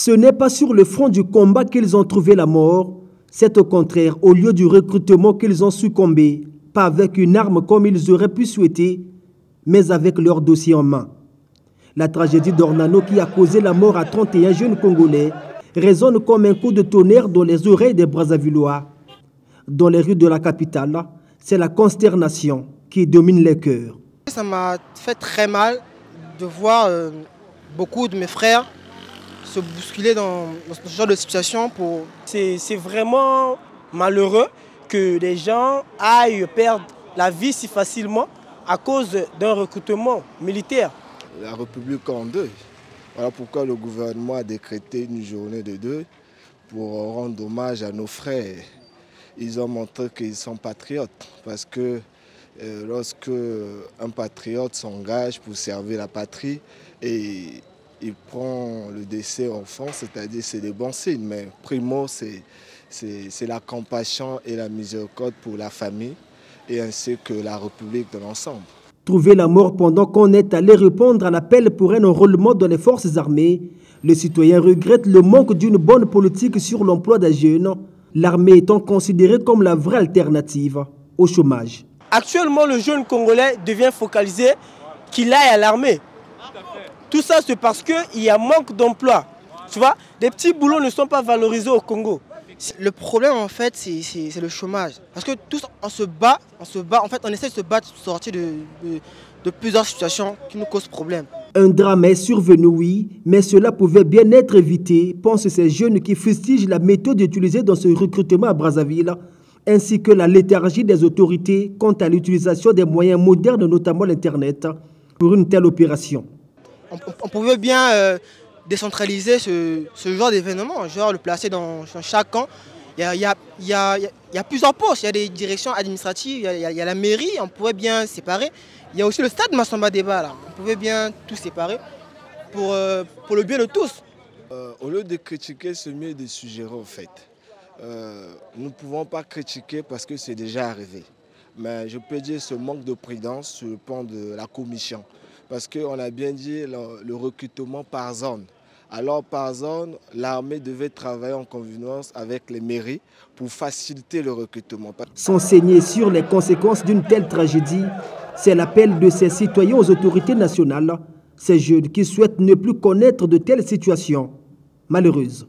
Ce n'est pas sur le front du combat qu'ils ont trouvé la mort, c'est au contraire au lieu du recrutement qu'ils ont succombé, pas avec une arme comme ils auraient pu souhaiter, mais avec leur dossier en main. La tragédie d'Ornano qui a causé la mort à 31 jeunes Congolais résonne comme un coup de tonnerre dans les oreilles des Brazzavillois. Dans les rues de la capitale, c'est la consternation qui domine les cœurs. Ça m'a fait très mal de voir beaucoup de mes frères se bousculer dans ce genre de situation. C'est vraiment malheureux que des gens aillent perdre la vie si facilement à cause d'un recrutement militaire. La République en deuil. Voilà pourquoi le gouvernement a décrété une journée de deuil pour rendre hommage à nos frères. Ils ont montré qu'ils sont patriotes parce que lorsque un patriote s'engage pour servir la patrie et il prend le décès enfant, c'est-à-dire c'est des bons signes. Mais primo, c'est la compassion et la miséricorde pour la famille et ainsi que la République de l'ensemble. Trouver la mort pendant qu'on est allé répondre à l'appel pour un enrôlement dans les forces armées, le citoyen regrette le manque d'une bonne politique sur l'emploi des jeunes, l'armée étant considérée comme la vraie alternative au chômage. Actuellement, le jeune Congolais devient focalisé qu'il aille à l'armée. Tout ça, c'est parce qu'il y a manque d'emploi. Tu vois, des petits boulots ne sont pas valorisés au Congo. Le problème, en fait, c'est le chômage. Parce que tous, on se bat, en fait, on essaie de se battre pour sortir de plusieurs situations qui nous causent problème. Un drame est survenu, oui, mais cela pouvait bien être évité, pensent ces jeunes qui fustigent la méthode utilisée dans ce recrutement à Brazzaville, ainsi que la léthargie des autorités quant à l'utilisation des moyens modernes, notamment l'Internet, pour une telle opération. On pouvait bien décentraliser ce genre d'événement, genre le placer dans chaque camp. Il y a plusieurs postes, il y a des directions administratives, il y a la mairie, on pourrait bien séparer. Il y a aussi le stade Massamba Débat, là. On pouvait bien tout séparer pour le bien de tous. Au lieu de critiquer, c'est mieux de suggérer en fait. Nous ne pouvons pas critiquer parce que c'est déjà arrivé. Mais je peux dire ce manque de prudence sur le plan de la commission. Parce qu'on a bien dit le recrutement par zone. Alors par zone, l'armée devait travailler en convenance avec les mairies pour faciliter le recrutement. S'enseigner sur les conséquences d'une telle tragédie, c'est l'appel de ces citoyens aux autorités nationales, ces jeunes qui souhaitent ne plus connaître de telles situations malheureuses.